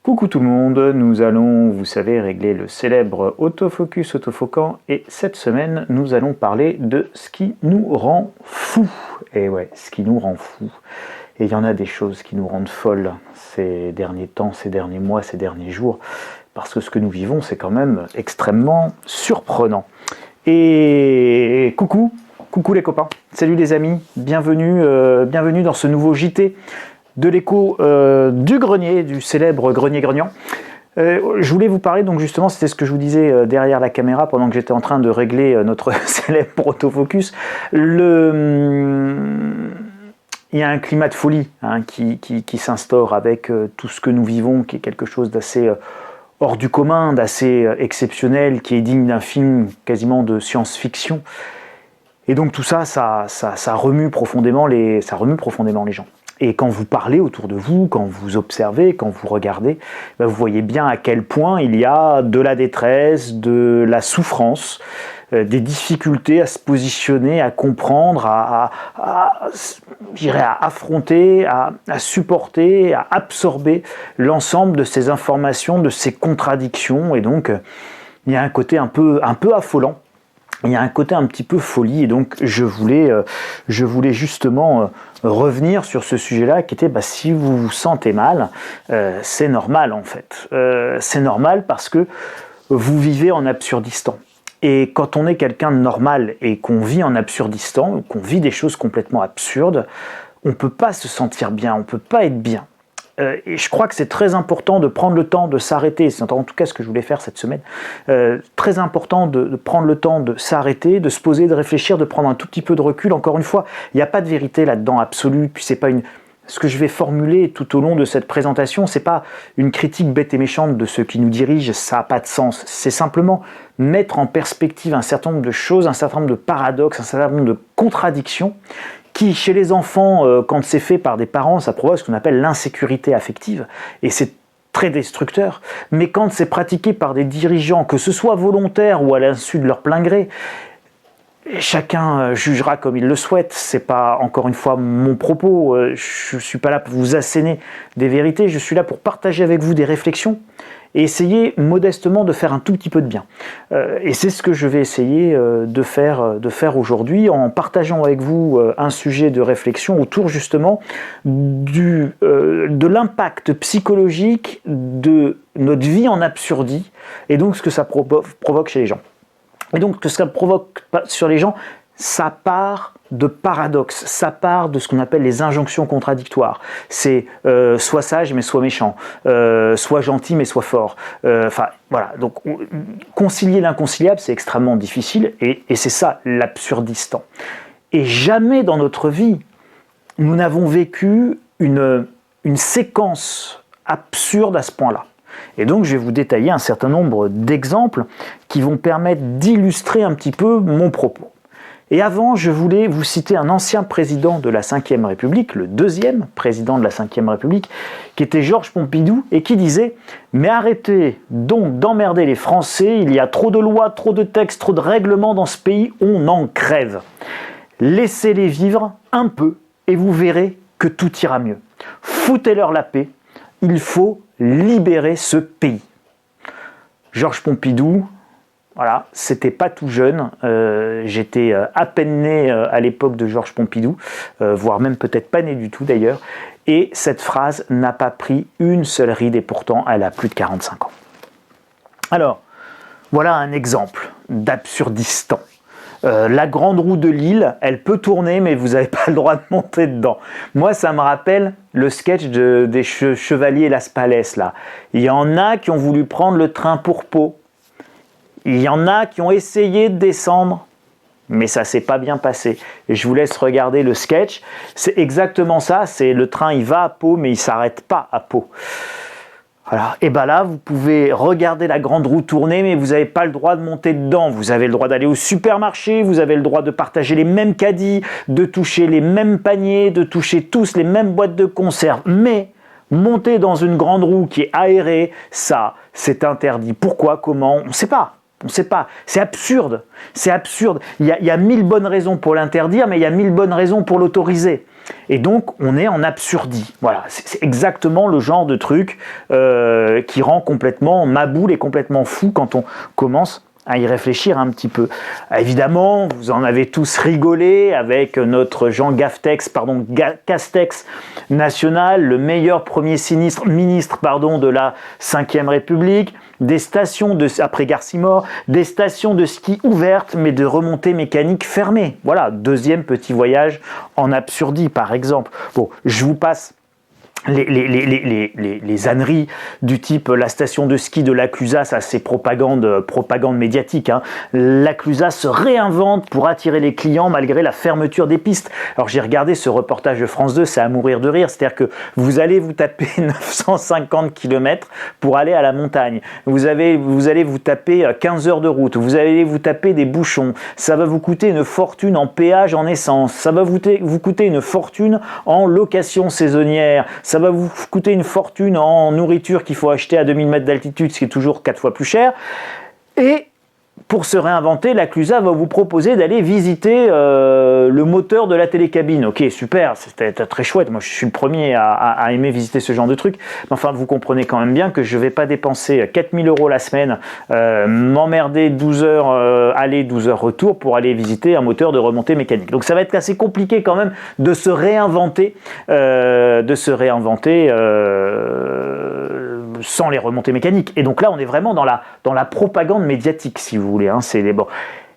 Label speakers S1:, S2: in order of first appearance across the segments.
S1: Coucou tout le monde, nous allons, vous savez, régler le célèbre autofocus autofocant et cette semaine, nous allons parler de ce qui nous rend fous. Et ouais, ce qui nous rend fous. Et il y en a des choses qui nous rendent folles ces derniers temps, ces derniers mois, ces derniers jours, parce que ce que nous vivons, c'est quand même extrêmement surprenant. Et coucou les copains, salut les amis, bienvenue dans ce nouveau JT de l'écho du grenier, du célèbre grenier grognant. Je voulais vous parler, donc justement, c'était ce que je vous disais derrière la caméra pendant que j'étais en train de régler notre célèbre autofocus. Il y a un climat de folie qui s'instaure avec tout ce que nous vivons, qui est quelque chose d'assez hors du commun, d'assez exceptionnel, qui est digne d'un film quasiment de science-fiction. Et donc tout ça, ça remue profondément les gens. Et quand vous parlez autour de vous, quand vous observez, quand vous regardez, vous voyez bien à quel point il y a de la détresse, de la souffrance, des difficultés à se positionner, à comprendre, à affronter, à supporter, à absorber l'ensemble de ces informations, de ces contradictions. Et donc, il y a un côté un peu affolant. Il y a un côté un petit peu folie, et donc je voulais justement revenir sur ce sujet-là, qui était si vous vous sentez mal, c'est normal en fait. C'est normal parce que vous vivez en Absurdistan. Et quand on est quelqu'un de normal et qu'on vit en Absurdistan, qu'on vit des choses complètement absurdes, on ne peut pas se sentir bien, on ne peut pas être bien. Et je crois que c'est très important de prendre le temps de s'arrêter, c'est en tout cas ce que je voulais faire cette semaine, très important de prendre le temps de s'arrêter, de se poser, de réfléchir, de prendre un tout petit peu de recul. Encore une fois, il n'y a pas de vérité là-dedans absolue, puis c'est pas ce que je vais formuler tout au long de cette présentation, c'est pas une critique bête et méchante de ceux qui nous dirigent, ça n'a pas de sens, c'est simplement mettre en perspective un certain nombre de choses, un certain nombre de paradoxes, un certain nombre de contradictions, qui, chez les enfants, quand c'est fait par des parents, ça provoque ce qu'on appelle l'insécurité affective, et c'est très destructeur. Mais quand c'est pratiqué par des dirigeants, que ce soit volontaire ou à l'insu de leur plein gré, chacun jugera comme il le souhaite. C'est pas, encore une fois, mon propos. Je suis pas là pour vous asséner des vérités, je suis là pour partager avec vous des réflexions et essayer modestement de faire un tout petit peu de bien. Et c'est ce que je vais essayer de faire aujourd'hui, en partageant avec vous un sujet de réflexion autour justement de l'impact psychologique de notre vie en absurdie, et donc ce que ça provoque chez les gens. Et donc ce que ça provoque sur les gens, ça part de paradoxes, ça part de ce qu'on appelle les injonctions contradictoires. C'est soit sage mais soit méchant, soit gentil mais soit fort. Voilà, donc concilier l'inconciliable, c'est extrêmement difficile, et c'est ça l'absurdistan. Et jamais dans notre vie, nous n'avons vécu une séquence absurde à ce point-là. Et donc je vais vous détailler un certain nombre d'exemples qui vont permettre d'illustrer un petit peu mon propos. Et avant, je voulais vous citer un ancien président de la Ve République, le deuxième président de la Ve République, qui était Georges Pompidou, et qui disait « Mais arrêtez donc d'emmerder les Français, il y a trop de lois, trop de textes, trop de règlements dans ce pays, on en crève. Laissez-les vivre un peu, et vous verrez que tout ira mieux. Foutez-leur la paix, il faut libérer ce pays. » Georges Pompidou, voilà, c'était pas tout jeune, j'étais à peine né à l'époque de Georges Pompidou, voire même peut-être pas né du tout d'ailleurs, et cette phrase n'a pas pris une seule ride, et pourtant elle a plus de 45 ans. Alors, voilà un exemple d'absurdistan. La grande roue de Lille, elle peut tourner, mais vous n'avez pas le droit de monter dedans. Moi, ça me rappelle le sketch des chevaliers Las Palais, là. Il y en a qui ont voulu prendre le train pour Pau. Il y en a qui ont essayé de descendre, mais ça ne s'est pas bien passé. Et je vous laisse regarder le sketch. C'est exactement ça, c'est le train, il va à Pau, mais il ne s'arrête pas à Pau. Voilà. Et bien là, vous pouvez regarder la grande roue tourner, mais vous n'avez pas le droit de monter dedans. Vous avez le droit d'aller au supermarché, vous avez le droit de partager les mêmes caddies, de toucher les mêmes paniers, de toucher tous les mêmes boîtes de conserve. Mais monter dans une grande roue qui est aérée, ça, c'est interdit. Pourquoi? Comment? On ne sait pas. On ne sait pas. C'est absurde. C'est absurde. Il y a 1000 bonnes raisons pour l'interdire, mais il y a 1000 bonnes raisons pour l'autoriser. Et donc, on est en absurdie. Voilà, c'est exactement le genre de truc qui rend complètement maboule et complètement fou quand on commence à y réfléchir un petit peu. Évidemment, vous en avez tous rigolé avec notre Jean Castex national, le meilleur premier ministre de la Ve République, des stations après Garcimore, des stations de ski ouvertes mais de remontées mécaniques fermées. Voilà, deuxième petit voyage en absurdie par exemple. Bon, je vous passe les âneries du type la station de ski de l'Aclusaz, ça c'est propagande médiatique. Hein. L'Aclusaz se réinvente pour attirer les clients malgré la fermeture des pistes. Alors j'ai regardé ce reportage de France 2, c'est à mourir de rire. C'est-à-dire que vous allez vous taper 950 km pour aller à la montagne. Vous allez vous taper 15 heures de route. Vous allez vous taper des bouchons. Ça va vous coûter une fortune en péage, en essence. Ça va vous coûter une fortune en location saisonnière. Ça va vous coûter une fortune en nourriture qu'il faut acheter à 2000 mètres d'altitude, ce qui est toujours 4 fois plus cher. Et pour se réinventer, l'Aclusaz va vous proposer d'aller visiter le moteur de la télécabine. Ok, super, c'était très chouette. Moi, je suis le premier à aimer visiter ce genre de truc. Mais enfin, vous comprenez quand même bien que je ne vais pas dépenser 4000 € la semaine, m'emmerder 12 heures aller, 12 heures retour pour aller visiter un moteur de remontée mécanique. Donc, ça va être assez compliqué quand même de se réinventer, sans les remontées mécaniques. Et donc là, on est vraiment dans la propagande médiatique, si vous voulez. Hein. Bon.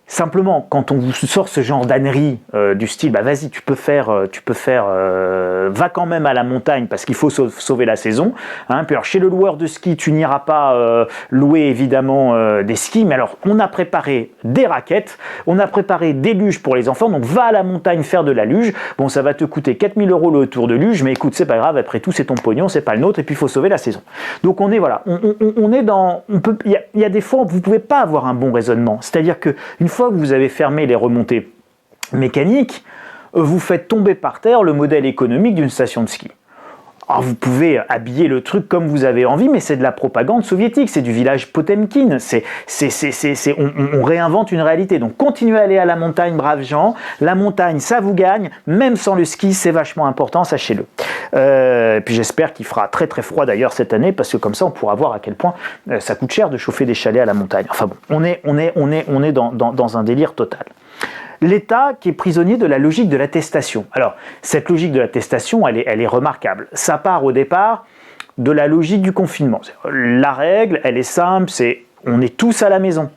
S1: Simplement, quand on vous sort ce genre d'ânerie du style, bah vas-y, tu peux faire, va quand même à la montagne parce qu'il faut sauver la saison. Hein. Puis alors, chez le loueur de ski, tu n'iras pas louer évidemment des skis, mais alors on a préparé des raquettes, on a préparé des luges pour les enfants, donc va à la montagne faire de la luge. Bon, ça va te coûter 4000 € le tour de luge, mais écoute, c'est pas grave, après tout, c'est ton pognon, c'est pas le nôtre, et puis il faut sauver la saison. Donc on est, voilà, on est dans, il y a des fois où vous pouvez pas avoir un bon raisonnement, c'est-à-dire que une fois que vous avez fermé les remontées mécaniques, vous faites tomber par terre le modèle économique d'une station de ski. Alors vous pouvez habiller le truc comme vous avez envie, mais c'est de la propagande soviétique, c'est du village Potemkin, on réinvente une réalité. Donc continuez à aller à la montagne, braves gens, la montagne ça vous gagne, même sans le ski, c'est vachement important, sachez-le. Et puis j'espère qu'il fera très très froid d'ailleurs cette année, parce que comme ça on pourra voir à quel point ça coûte cher de chauffer des chalets à la montagne. Enfin bon, on est dans un délire total. L'État qui est prisonnier de la logique de l'attestation. Alors, cette logique de l'attestation, elle est remarquable. Ça part au départ de la logique du confinement. La règle, elle est simple, on est tous à la maison.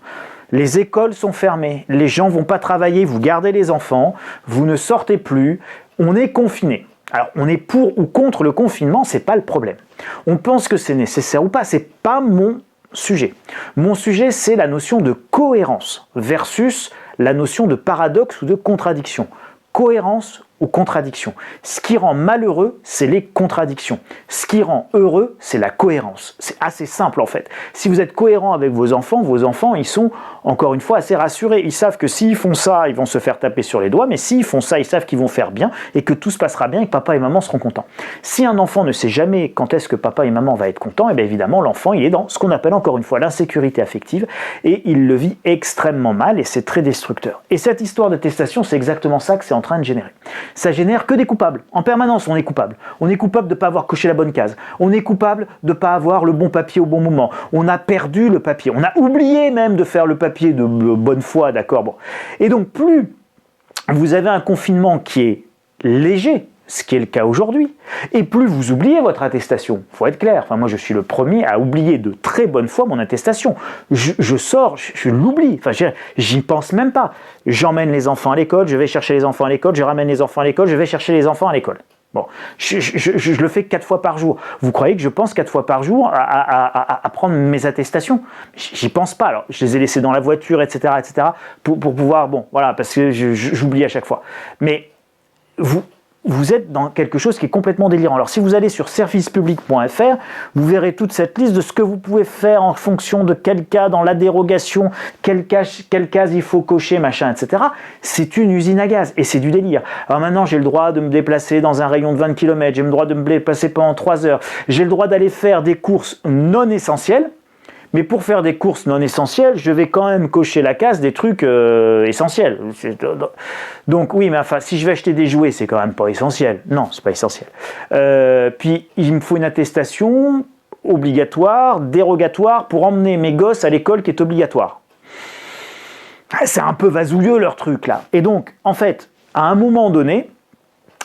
S1: Les écoles sont fermées, les gens ne vont pas travailler, vous gardez les enfants, vous ne sortez plus, on est confiné. Alors, on est pour ou contre le confinement, c'est pas le problème. On pense que c'est nécessaire ou pas, c'est pas mon sujet. Mon sujet, c'est la notion de cohérence versus la notion de paradoxe ou de contradiction. Cohérence ou contradiction. Ce qui rend malheureux, c'est les contradictions. Ce qui rend heureux, c'est la cohérence. C'est assez simple en fait. Si vous êtes cohérent avec vos enfants, ils sont encore une fois assez rassurés. Ils savent que s'ils font ça, ils vont se faire taper sur les doigts, mais s'ils font ça, ils savent qu'ils vont faire bien et que tout se passera bien et que papa et maman seront contents. Si un enfant ne sait jamais quand est-ce que papa et maman vont être contents, et bien évidemment l'enfant il est dans ce qu'on appelle encore une fois l'insécurité affective et il le vit extrêmement mal et c'est très destructeur. Et cette histoire d'attestation, c'est exactement ça que c'est en train de générer. Ça génère que des coupables. En permanence, on est coupable. On est coupable de ne pas avoir coché la bonne case. On est coupable de ne pas avoir le bon papier au bon moment. On a perdu le papier. On a oublié même de faire le papier de bonne foi, d'accord. Bon. Et donc, plus vous avez un confinement qui est léger, ce qui est le cas aujourd'hui, et plus vous oubliez votre attestation. Il faut être clair, enfin, moi je suis le premier à oublier de très bonne foi mon attestation. Je sors, je l'oublie, enfin, j'y pense même pas. J'emmène les enfants à l'école, je vais chercher les enfants à l'école, je ramène les enfants à l'école, je vais chercher les enfants à l'école. Bon, je le fais 4 fois par jour. Vous croyez que je pense 4 fois par jour à prendre mes attestations? J'y pense pas. Alors, je les ai laissées dans la voiture, etc., pour pouvoir, bon, voilà, parce que j'oublie à chaque fois. Mais vous êtes dans quelque chose qui est complètement délirant. Alors, si vous allez sur servicepublic.fr, vous verrez toute cette liste de ce que vous pouvez faire en fonction de quel cas dans la dérogation, quelle case il faut cocher, machin, etc. C'est une usine à gaz et c'est du délire. Alors maintenant, j'ai le droit de me déplacer dans un rayon de 20 km, j'ai le droit de me déplacer pendant 3 heures, j'ai le droit d'aller faire des courses non essentielles. Mais pour faire des courses non essentielles, je vais quand même cocher la case des trucs essentiels. Donc oui, mais enfin, si je vais acheter des jouets, c'est quand même pas essentiel. Non, c'est pas essentiel. Puis il me faut une attestation obligatoire, dérogatoire, pour emmener mes gosses à l'école qui est obligatoire. C'est un peu vasouilleux leur truc là. Et donc, en fait, à un moment donné,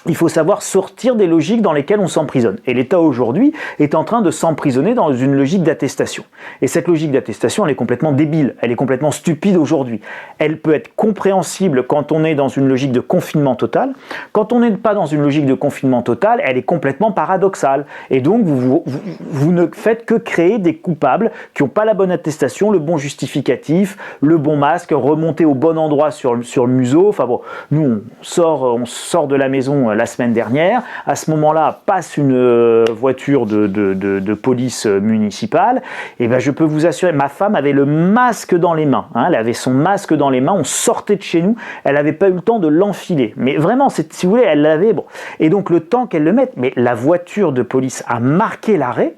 S1: il faut savoir sortir des logiques dans lesquelles on s'emprisonne. Et l'État aujourd'hui est en train de s'emprisonner dans une logique d'attestation. Et cette logique d'attestation, elle est complètement débile, elle est complètement stupide aujourd'hui. Elle peut être compréhensible quand on est dans une logique de confinement total. Quand on n'est pas dans une logique de confinement total, elle est complètement paradoxale. Et donc, vous ne faites que créer des coupables qui n'ont pas la bonne attestation, le bon justificatif, le bon masque, remonter au bon endroit sur le museau. Enfin bon, nous, on sort de la maison la semaine dernière. À ce moment-là, passe une voiture de police municipale. Et ben, je peux vous assurer, ma femme avait le masque dans les mains. Hein, elle avait son masque dans les mains. On sortait de chez nous. Elle n'avait pas eu le temps de l'enfiler. Mais vraiment, si vous voulez, elle l'avait. Bon. Et donc, le temps qu'elle le mette, mais la voiture de police a marqué l'arrêt.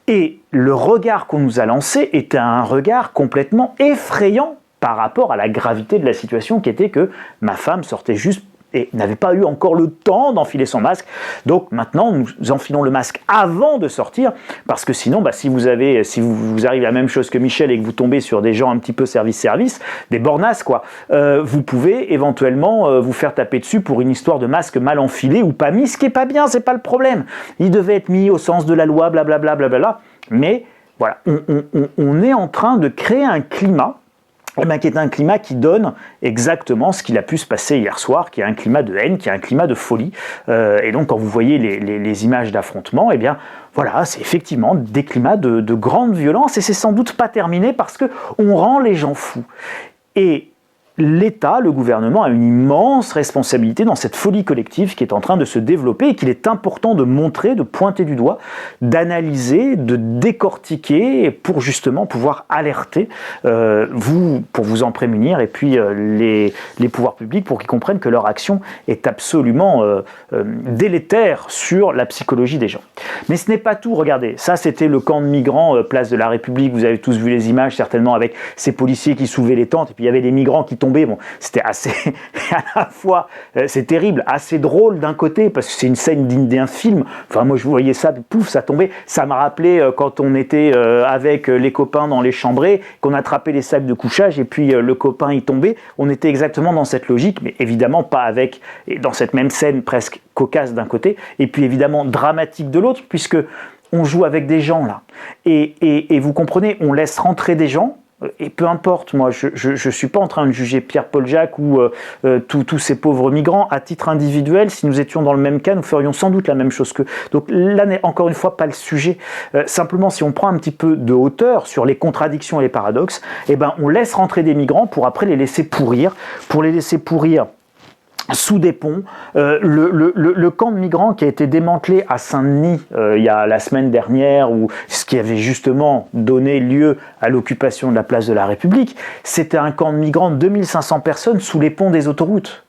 S1: Et le regard qu'on nous a lancé était un regard complètement effrayant par rapport à la gravité de la situation qui était que ma femme sortait juste et n'avait pas eu encore le temps d'enfiler son masque. Donc maintenant, nous enfilons le masque avant de sortir, parce que sinon, si vous arrivez à la même chose que Michel et que vous tombez sur des gens un petit peu service, des bornasses quoi, vous pouvez éventuellement vous faire taper dessus pour une histoire de masque mal enfilé ou pas mis, ce qui est pas bien, c'est pas le problème. Il devait être mis au sens de la loi, blablabla, blablabla. Mais voilà, on est en train de créer un climat qui est un climat qui donne exactement ce qu'il a pu se passer hier soir, qui est un climat de haine, qui est un climat de folie. Et donc, quand vous voyez les images d'affrontement, eh bien, voilà, c'est effectivement des climats de grande violence, et c'est sans doute pas terminé parce qu'on rend les gens fous. Et l'État, le gouvernement, a une immense responsabilité dans cette folie collective qui est en train de se développer et qu'il est important de montrer, de pointer du doigt, d'analyser, de décortiquer pour justement pouvoir alerter pour vous en prémunir, et puis les pouvoirs publics pour qu'ils comprennent que leur action est absolument délétère sur la psychologie des gens. Mais ce n'est pas tout, regardez, ça c'était le camp de migrants, place de la République, vous avez tous vu les images certainement avec ces policiers qui soulevaient les tentes, et puis il y avait des migrants qui tombaient. Bon, c'était assez, à la fois, c'est terrible, assez drôle d'un côté, parce que c'est une scène digne d'un film. Enfin, moi, je voyais ça, pouf, ça tombait. Ça m'a rappelé quand on était avec les copains dans les chambrées, qu'on attrapait les sacs de couchage, et puis le copain y tombait. On était exactement dans cette logique, mais évidemment pas avec, et dans cette même scène presque cocasse d'un côté, et puis évidemment dramatique de l'autre, puisque on joue avec des gens, là. Et vous comprenez, on laisse rentrer des gens. Et peu importe, moi, je suis pas en train de juger Pierre-Paul Jacques ou tous ces pauvres migrants. À titre individuel, si nous étions dans le même cas, nous ferions sans doute la même chose qu'eux. Donc là n'est encore une fois pas le sujet. Simplement, si on prend un petit peu de hauteur sur les contradictions et les paradoxes, eh ben, on laisse rentrer des migrants pour après les laisser pourrir, sous des ponts. Le camp de migrants qui a été démantelé à Saint-Denis il y a la semaine dernière, ce qui avait justement donné lieu à l'occupation de la place de la République, c'était un camp de migrants de 2500 personnes sous les ponts des autoroutes.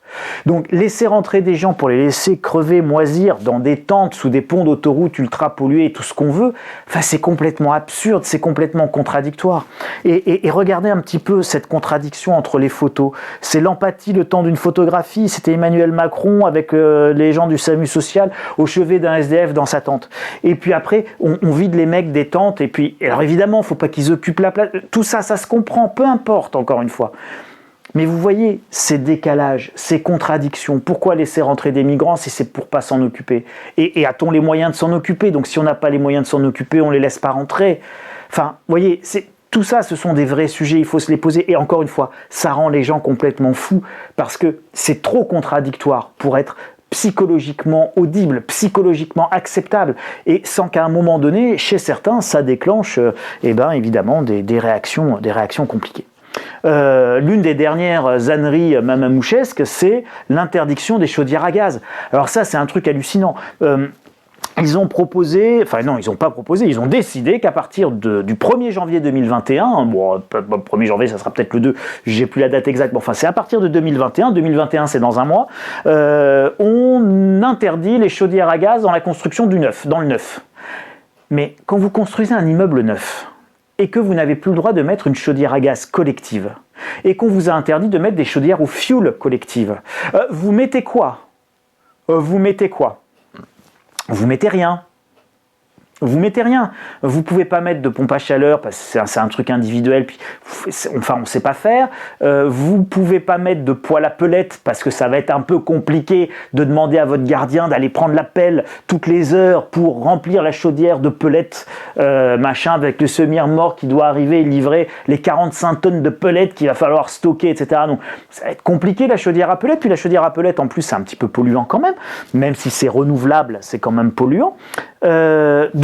S1: Donc laisser rentrer des gens pour les laisser crever, moisir dans des tentes sous des ponts d'autoroute ultra pollués et tout ce qu'on veut, enfin, c'est complètement absurde, c'est complètement contradictoire. Et regardez un petit peu cette contradiction entre les photos. C'est l'empathie, le temps d'une photographie, c'était Emmanuel Macron avec les gens du SAMU social au chevet d'un SDF dans sa tente. Et puis après, on vide les mecs des tentes, et puis, alors évidemment, il ne faut pas qu'ils occupent la place, tout ça, ça se comprend, peu importe, encore une fois. Mais vous voyez ces décalages, ces contradictions. Pourquoi laisser rentrer des migrants si c'est pour pas s'en occuper ? Et a-t-on les moyens de s'en occuper ? Donc si on n'a pas les moyens de s'en occuper, on les laisse pas rentrer. Enfin, vous voyez, tout ça, ce sont des vrais sujets, il faut se les poser. Et encore une fois, ça rend les gens complètement fous parce que c'est trop contradictoire pour être psychologiquement audible, psychologiquement acceptable, et sans qu'à un moment donné, chez certains, ça déclenche évidemment des réactions compliquées. L'une des dernières âneries mamamouchesques, c'est l'interdiction des chaudières à gaz. Alors ça, c'est un truc hallucinant. Ils ont proposé, enfin non, ils n'ont pas proposé, ils ont décidé qu'à partir du 1er janvier 2021, bon, 1er janvier, ça sera peut-être le 2, j'ai plus la date exacte, mais enfin c'est à partir de 2021 c'est dans un mois, on interdit les chaudières à gaz dans la construction dans le neuf. Mais quand vous construisez un immeuble neuf, et que vous n'avez plus le droit de mettre une chaudière à gaz collective, et qu'on vous a interdit de mettre des chaudières au fioul collectives, vous mettez quoi? Vous mettez quoi? Vous mettez rien. Vous mettez rien. Vous pouvez pas mettre de pompe à chaleur parce que c'est un truc individuel. Puis, enfin, on sait pas faire. Vous pouvez pas mettre de poêle à pellets parce que ça va être un peu compliqué de demander à votre gardien d'aller prendre la pelle toutes les heures pour remplir la chaudière de pellets, machin, avec le semi-remorque qui doit arriver et livrer les 45 tonnes de pellets qu'il va falloir stocker, etc. Donc, ça va être compliqué la chaudière à pellets. Puis la chaudière à pellets, en plus, c'est un petit peu polluant quand même si c'est renouvelable, c'est quand même polluant.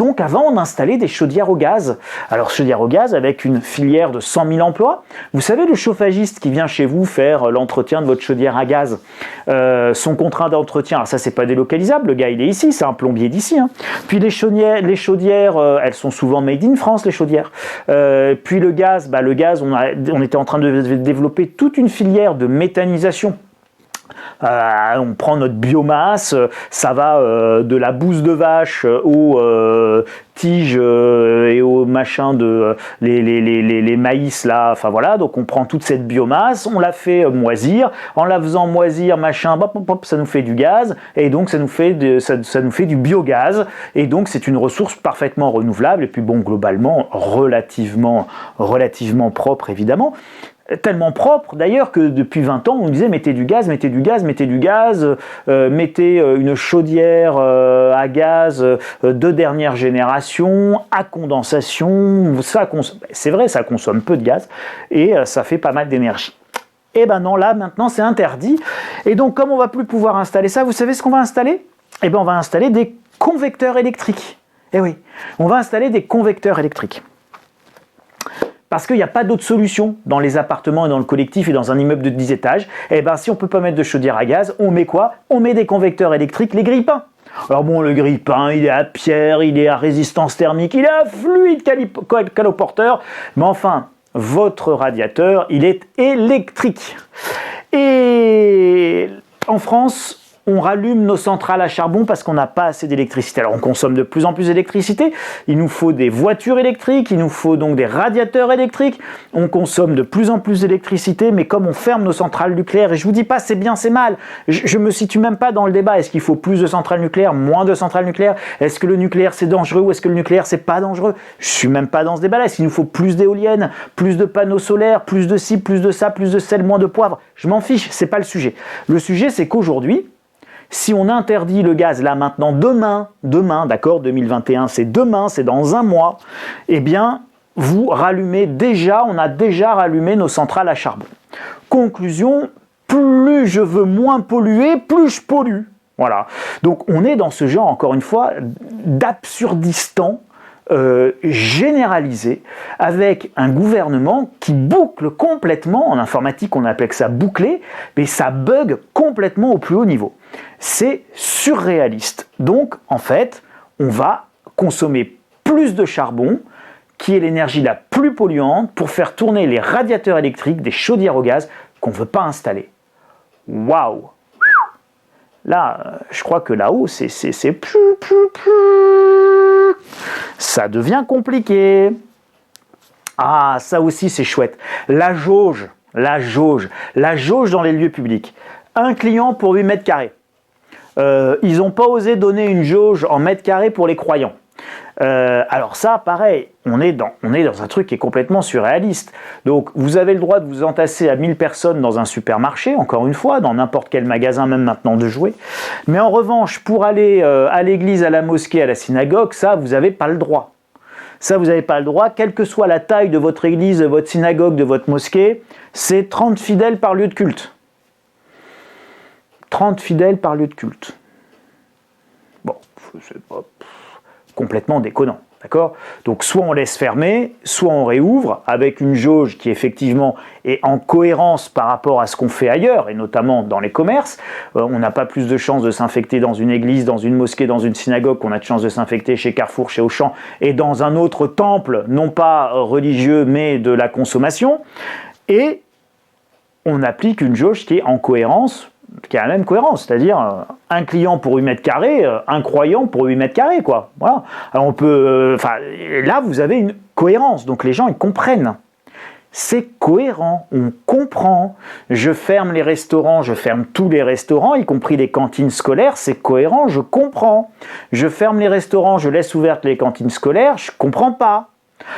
S1: Donc avant, on installait des chaudières au gaz. Alors chaudière au gaz avec une filière de 100 000 emplois. Vous savez, le chauffagiste qui vient chez vous faire l'entretien de votre chaudière à gaz, son contrat d'entretien, alors ça c'est pas délocalisable, le gars il est ici, c'est un plombier d'ici. Hein. Puis les chaudières, elles sont souvent made in France, les chaudières. Puis le gaz, on était en train de développer toute une filière de méthanisation. On prend notre biomasse, ça va de la bouse de vache aux tiges et aux machins de les maïs là, enfin voilà, donc on prend toute cette biomasse, on la fait moisir, en la faisant moisir, machin, ça nous fait du gaz, et donc ça nous fait du biogaz, et donc c'est une ressource parfaitement renouvelable, et puis bon, globalement, relativement propre évidemment. Tellement propre d'ailleurs que depuis 20 ans on nous disait mettez du gaz, mettez une chaudière à gaz de dernière génération, à condensation, c'est vrai, ça consomme peu de gaz et ça fait pas mal d'énergie. Et ben non, là maintenant c'est interdit, et donc comme on va plus pouvoir installer ça, vous savez ce qu'on va installer? Eh ben on va installer des convecteurs électriques. Eh oui, on va installer des convecteurs électriques. Parce qu'il n'y a pas d'autre solution dans les appartements et dans le collectif et dans un immeuble de 10 étages. Eh bien, si on ne peut pas mettre de chaudière à gaz, on met quoi? On met des convecteurs électriques, les grille-pains. Alors bon, le grille-pain, il est à pierre, il est à résistance thermique, il est à fluide caloporteur, mais enfin, votre radiateur, il est électrique. Et en France, on rallume nos centrales à charbon parce qu'on n'a pas assez d'électricité. Alors on consomme de plus en plus d'électricité, il nous faut des voitures électriques, il nous faut donc des radiateurs électriques, on consomme de plus en plus d'électricité, mais comme on ferme nos centrales nucléaires, et je vous dis pas c'est bien, c'est mal, je me situe même pas dans le débat, est-ce qu'il faut plus de centrales nucléaires, moins de centrales nucléaires, est-ce que le nucléaire c'est dangereux ou est-ce que le nucléaire c'est pas dangereux? Je suis même pas dans ce débat-là, est-ce qu'il nous faut plus d'éoliennes, plus de panneaux solaires, plus de ci, plus de ça, plus de sel, moins de poivre? Je m'en fiche, c'est pas le sujet. Le sujet c'est qu'aujourd'hui, si on interdit le gaz là maintenant, demain, d'accord, 2021, c'est demain, c'est dans un mois, eh bien, on a déjà rallumé nos centrales à charbon. Conclusion, plus je veux moins polluer, plus je pollue. Voilà. Donc on est dans ce genre, encore une fois, d'absurdistan généralisé, avec un gouvernement qui boucle complètement, en informatique on appelle ça boucler, mais ça bug complètement au plus haut niveau. C'est surréaliste. Donc en fait, on va consommer plus de charbon, qui est l'énergie la plus polluante, pour faire tourner les radiateurs électriques des chaudières au gaz qu'on ne veut pas installer. Waouh! Là, je crois que là-haut, c'est ça devient compliqué. Ah, ça aussi, c'est chouette. La jauge dans les lieux publics. Un client pour 8 mètres carrés. Ils n'ont pas osé donner une jauge en mètres carrés pour les croyants. Alors ça, pareil, on est dans un truc qui est complètement surréaliste. Donc, vous avez le droit de vous entasser à 1000 personnes dans un supermarché, encore une fois, dans n'importe quel magasin, même maintenant de jouer. Mais en revanche, pour aller à l'église, à la mosquée, à la synagogue, ça, vous n'avez pas le droit. Ça, vous n'avez pas le droit, quelle que soit la taille de votre église, de votre synagogue, de votre mosquée, c'est 30 fidèles par lieu de culte. 30 fidèles par lieu de culte. Bon, c'est pas complètement déconnant, d'accord? Donc soit on laisse fermer, soit on réouvre avec une jauge qui effectivement est en cohérence par rapport à ce qu'on fait ailleurs, et notamment dans les commerces. On n'a pas plus de chances de s'infecter dans une église, dans une mosquée, dans une synagogue qu'on a de chance de s'infecter chez Carrefour, chez Auchan, et dans un autre temple, non pas religieux, mais de la consommation. Et on applique une jauge qui est en cohérence, qui a la même cohérence, c'est-à-dire un client pour 8 mètres carrés, un croyant pour 8 mètres carrés, quoi. Voilà. Alors on peut, là, vous avez une cohérence, donc les gens ils comprennent. C'est cohérent, on comprend. Je ferme les restaurants, je ferme tous les restaurants, y compris les cantines scolaires, c'est cohérent, je comprends. Je ferme les restaurants, je laisse ouvertes les cantines scolaires, je comprends pas.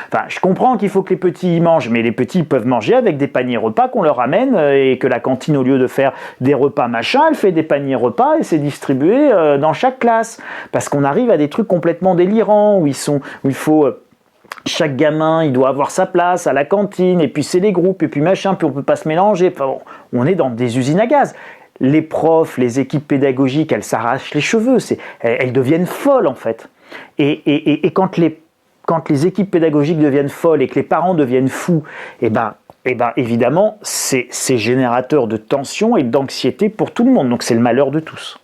S1: Enfin, je comprends qu'il faut que les petits y mangent, mais les petits peuvent manger avec des paniers repas qu'on leur amène et que la cantine, au lieu de faire des repas machin, elle fait des paniers repas et c'est distribué dans chaque classe. Parce qu'on arrive à des trucs complètement délirants où il faut... chaque gamin, il doit avoir sa place à la cantine, et puis c'est les groupes, et puis machin, puis on peut pas se mélanger. Enfin, on est dans des usines à gaz. Les profs, les équipes pédagogiques, elles s'arrachent les cheveux. Elles deviennent folles, en fait. Et quand les équipes pédagogiques deviennent folles et que les parents deviennent fous, évidemment, c'est générateur de tension et d'anxiété pour tout le monde. Donc c'est le malheur de tous.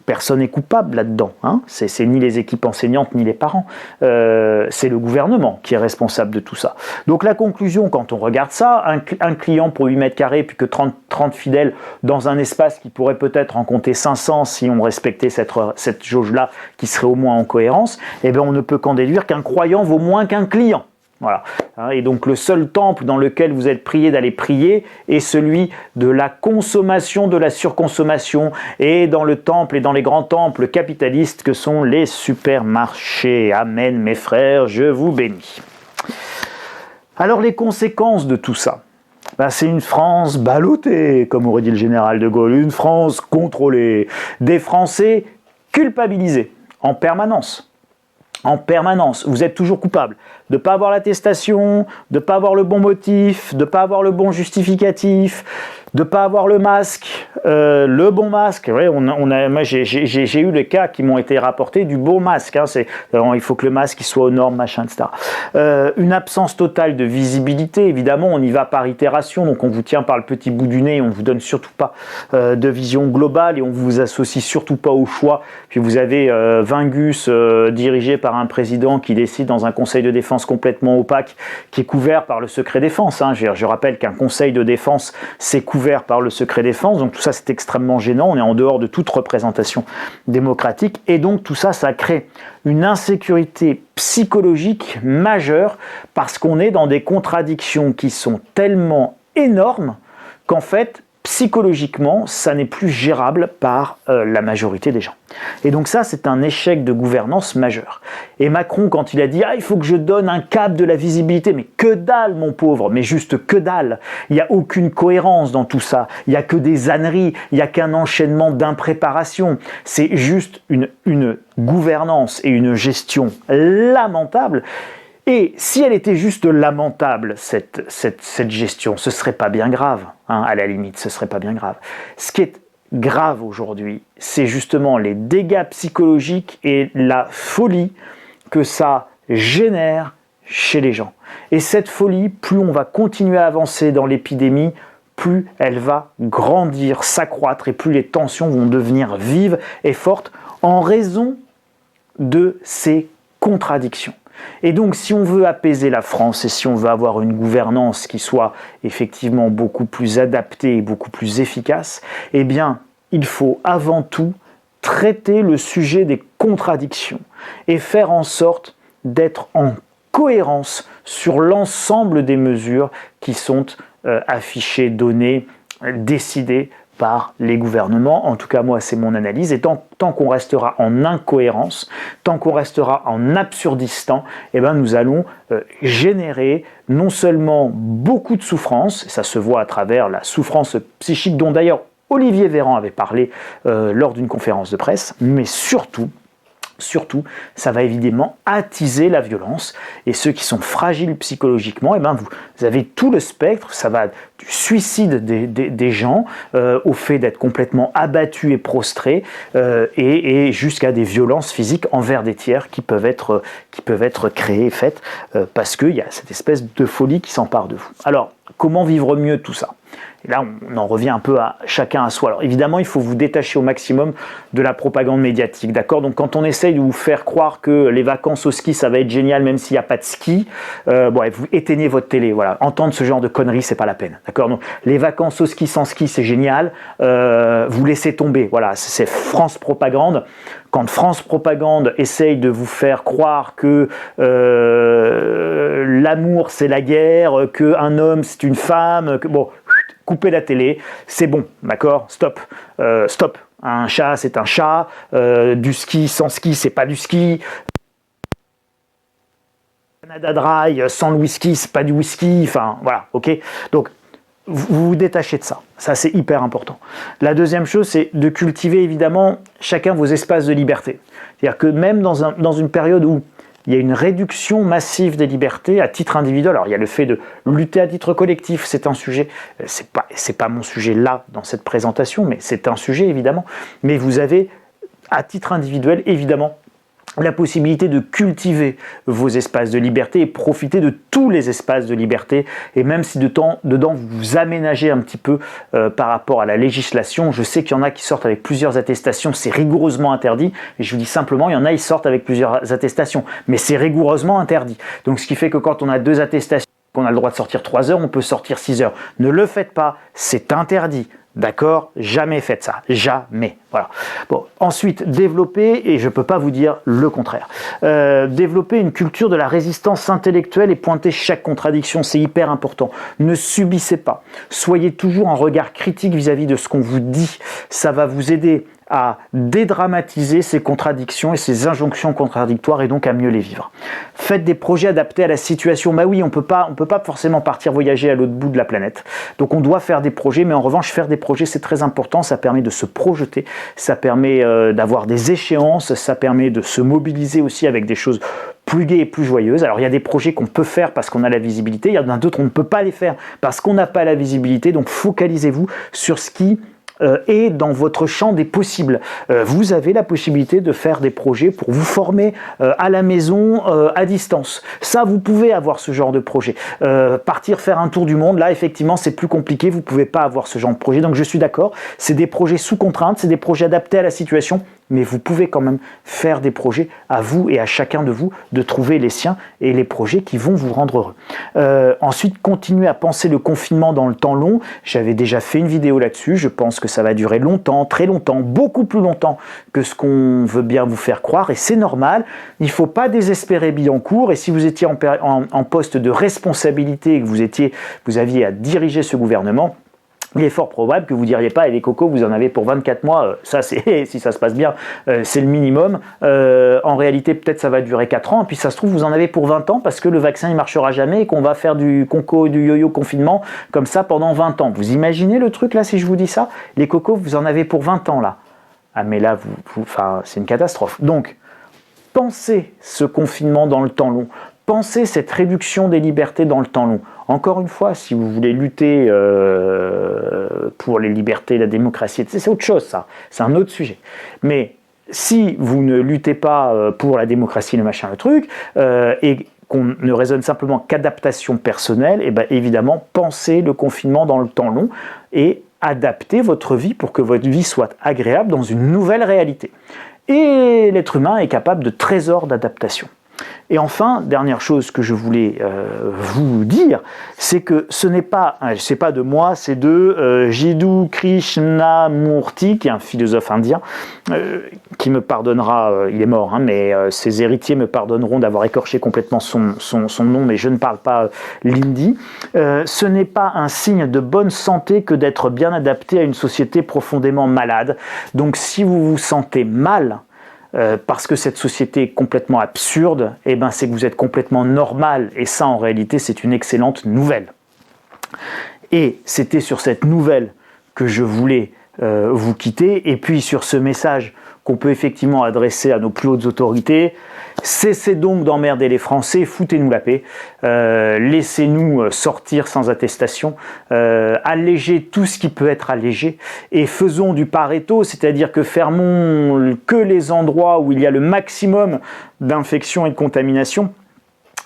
S1: Personne n'est coupable là-dedans. Hein. C'est ni les équipes enseignantes ni les parents. C'est le gouvernement qui est responsable de tout ça. Donc la conclusion, quand on regarde ça, un client pour 8 mètres carrés, puis que 30 fidèles dans un espace qui pourrait peut-être en compter 500 si on respectait cette jauge-là, qui serait au moins en cohérence, eh bien on ne peut qu'en déduire qu'un croyant vaut moins qu'un client. Voilà. Et donc le seul temple dans lequel vous êtes prié d'aller prier est celui de la consommation, de la surconsommation, et dans le temple et dans les grands temples capitalistes que sont les supermarchés. Amen mes frères, je vous bénis. Alors les conséquences de tout ça, c'est une France ballottée, comme aurait dit le général de Gaulle, une France contrôlée, des Français culpabilisés en permanence. En permanence, vous êtes toujours coupable de ne pas avoir l'attestation, de ne pas avoir le bon motif, de ne pas avoir le bon justificatif, de ne pas avoir le masque, le bon masque. Ouais, moi j'ai eu les cas qui m'ont été rapportés du bon masque. Hein, il faut que le masque il soit aux normes, machin, etc. Une absence totale de visibilité. Évidemment, on y va par itération, donc on vous tient par le petit bout du nez, on ne vous donne surtout pas de vision globale et on ne vous associe surtout pas au choix. Puis vous avez 20 gus dirigés par un président qui décide dans un conseil de défense complètement opaque, qui est couvert par le secret défense. Hein. Je rappelle qu'un conseil de défense, c'est couvert par le secret défense, donc tout ça c'est extrêmement gênant, on est en dehors de toute représentation démocratique, et donc tout ça, ça crée une insécurité psychologique majeure, parce qu'on est dans des contradictions qui sont tellement énormes qu'en fait, psychologiquement, ça n'est plus gérable par la majorité des gens. Et donc ça, c'est un échec de gouvernance majeur. Et Macron, quand il a dit « Ah, il faut que je donne un cap de la visibilité », mais que dalle, mon pauvre, mais juste que dalle. Il n'y a aucune cohérence dans tout ça. Il n'y a que des âneries, il n'y a qu'un enchaînement d'impréparation. C'est juste une gouvernance et une gestion lamentable. Et si elle était juste lamentable, cette gestion, ce serait pas bien grave, hein, à la limite, ce serait pas bien grave. Ce qui est grave aujourd'hui, c'est justement les dégâts psychologiques et la folie que ça génère chez les gens. Et cette folie, plus on va continuer à avancer dans l'épidémie, plus elle va grandir, s'accroître, et plus les tensions vont devenir vives et fortes en raison de ces contradictions. Et donc, si on veut apaiser la France et si on veut avoir une gouvernance qui soit effectivement beaucoup plus adaptée et beaucoup plus efficace, eh bien, il faut avant tout traiter le sujet des contradictions et faire en sorte d'être en cohérence sur l'ensemble des mesures qui sont affichées, données, décidées par les gouvernements. En tout cas, moi, c'est mon analyse. Et tant qu'on restera en incohérence, tant qu'on restera en absurdistan, eh ben, nous allons générer non seulement beaucoup de souffrance, et ça se voit à travers la souffrance psychique dont d'ailleurs Olivier Véran avait parlé lors d'une conférence de presse, mais surtout, ça va évidemment attiser la violence, et ceux qui sont fragiles psychologiquement, eh ben vous avez tout le spectre, ça va du suicide des gens au fait d'être complètement abattus et prostrés, et jusqu'à des violences physiques envers des tiers qui peuvent être créées et faites parce qu'il y a cette espèce de folie qui s'empare de vous. Alors, comment vivre mieux tout ça ? Et là, on en revient un peu à chacun à soi. Alors évidemment, il faut vous détacher au maximum de la propagande médiatique, d'accord ? Donc quand on essaye de vous faire croire que les vacances au ski, ça va être génial même s'il n'y a pas de ski, vous éteignez votre télé. Voilà, entendre ce genre de conneries, c'est pas la peine, d'accord ? Donc les vacances au ski sans ski, c'est génial. Vous laissez tomber. Voilà, c'est France Propagande. Quand France Propagande essaye de vous faire croire que l'amour c'est la guerre, qu'un homme c'est une femme, que bon, coupez la télé, c'est bon, d'accord, stop, stop. Un chat c'est un chat, du ski sans ski c'est pas du ski. Canada Dry sans le whisky c'est pas du whisky, enfin voilà, ok. Donc vous vous détachez de ça. Ça, c'est hyper important. La deuxième chose, c'est de cultiver évidemment chacun vos espaces de liberté. C'est-à-dire que même dans une période où il y a une réduction massive des libertés à titre individuel, alors il y a le fait de lutter à titre collectif, c'est un sujet, c'est pas mon sujet là dans cette présentation, mais c'est un sujet évidemment. Mais vous avez à titre individuel évidemment la possibilité de cultiver vos espaces de liberté et profiter de tous les espaces de liberté, et même si dedans vous vous aménagez un petit peu par rapport à la législation. Je sais qu'il y en a qui sortent avec plusieurs attestations, c'est rigoureusement interdit, et je vous dis simplement, il y en a qui sortent avec plusieurs attestations, mais c'est rigoureusement interdit. Donc ce qui fait que quand on a 2 attestations, qu'on a le droit de sortir 3 heures, on peut sortir 6 heures. Ne le faites pas, c'est interdit. D'accord? Jamais faites ça. Jamais. Voilà. Bon. Ensuite, développer, et je ne peux pas vous dire le contraire, développer une culture de la résistance intellectuelle et pointer chaque contradiction, c'est hyper important. Ne subissez pas. Soyez toujours en regard critique vis-à-vis de ce qu'on vous dit. Ça va vous aider à dédramatiser ces contradictions et ces injonctions contradictoires et donc à mieux les vivre. Faites des projets adaptés à la situation. Bah oui, on peut pas forcément partir voyager à l'autre bout de la planète. Donc on doit faire des projets, mais en revanche, faire des projets, c'est très important. Ça permet de se projeter, ça permet d'avoir des échéances, ça permet de se mobiliser aussi avec des choses plus gaies et plus joyeuses. Alors il y a des projets qu'on peut faire parce qu'on a la visibilité, il y en a d'autres on ne peut pas les faire parce qu'on n'a pas la visibilité. Donc focalisez-vous sur ce qui et dans votre champ des possibles. Vous avez la possibilité de faire des projets pour vous former à la maison, à distance. Ça, vous pouvez avoir ce genre de projet. Partir faire un tour du monde, là, effectivement, c'est plus compliqué. Vous ne pouvez pas avoir ce genre de projet. Donc, je suis d'accord. C'est des projets sous contrainte, c'est des projets adaptés à la situation, mais vous pouvez quand même faire des projets à vous et à chacun de vous de trouver les siens et les projets qui vont vous rendre heureux. Ensuite, continuez à penser le confinement dans le temps long. J'avais déjà fait une vidéo là-dessus. Je pense que ça va durer longtemps, très longtemps, beaucoup plus longtemps que ce qu'on veut bien vous faire croire, et c'est normal. Il ne faut pas désespérer Billancourt, et si vous étiez en poste de responsabilité et que vous aviez à diriger ce gouvernement, il est fort probable que vous ne diriez pas, et les cocos, vous en avez pour 24 mois, ça c'est, si ça se passe bien, c'est le minimum. En réalité, peut-être ça va durer 4 ans, et puis ça se trouve, vous en avez pour 20 ans, parce que le vaccin il marchera jamais, et qu'on va faire du yo-yo confinement, comme ça, pendant 20 ans. Vous imaginez le truc là, si je vous dis ça? Les cocos, vous en avez pour 20 ans là. Ah mais là, c'est une catastrophe. Donc, pensez ce confinement dans le temps long. Pensez cette réduction des libertés dans le temps long. Encore une fois, si vous voulez lutter pour les libertés, la démocratie, c'est autre chose ça, c'est un autre sujet. Mais si vous ne luttez pas pour la démocratie, le machin, le truc, et qu'on ne raisonne simplement qu'adaptation personnelle, et bien évidemment, pensez le confinement dans le temps long et adaptez votre vie pour que votre vie soit agréable dans une nouvelle réalité. Et l'être humain est capable de trésors d'adaptation. Et enfin, dernière chose que je voulais vous dire, c'est que ce n'est pas de moi, c'est de Jiddu Krishnamurti, qui est un philosophe indien, qui me pardonnera, il est mort, hein, mais ses héritiers me pardonneront d'avoir écorché complètement son nom, mais je ne parle pas l'hindi. Ce n'est pas un signe de bonne santé que d'être bien adapté à une société profondément malade. Donc si vous vous sentez mal, parce que cette société est complètement absurde, eh ben c'est que vous êtes complètement normal, et ça en réalité c'est une excellente nouvelle. Et c'était sur cette nouvelle que je voulais vous quitter, et puis sur ce message qu'on peut effectivement adresser à nos plus hautes autorités: cessez donc d'emmerder les Français, foutez-nous la paix, laissez-nous sortir sans attestation, allégez tout ce qui peut être allégé, et faisons du Pareto, c'est-à-dire que fermons que les endroits où il y a le maximum d'infections et de contamination,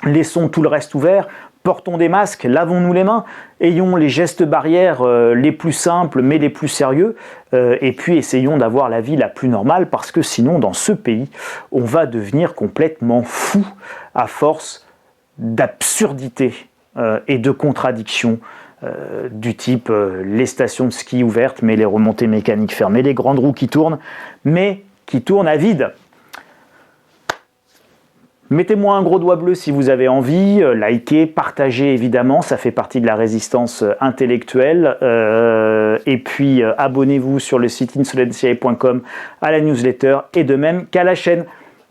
S1: laissons tout le reste ouvert. Portons des masques, lavons-nous les mains, ayons les gestes barrières les plus simples mais les plus sérieux, et puis essayons d'avoir la vie la plus normale, parce que sinon dans ce pays on va devenir complètement fou à force d'absurdité et de contradictions du type les stations de ski ouvertes mais les remontées mécaniques fermées, les grandes roues qui tournent mais qui tournent à vide. Mettez-moi un gros doigt bleu si vous avez envie, likez, partagez évidemment, ça fait partie de la résistance intellectuelle. Et puis abonnez-vous sur le site insolentcia.com à la newsletter et de même qu'à la chaîne.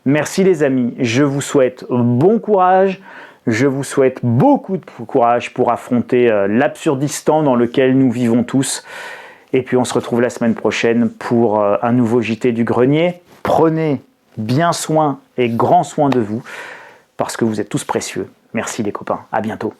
S1: Merci les amis, je vous souhaite bon courage, je vous souhaite beaucoup de courage pour affronter l'absurdistan dans lequel nous vivons tous. Et puis on se retrouve la semaine prochaine pour un nouveau JT du Grenier. Prenez bien soin et grand soin de vous, parce que vous êtes tous précieux. Merci les copains, à bientôt.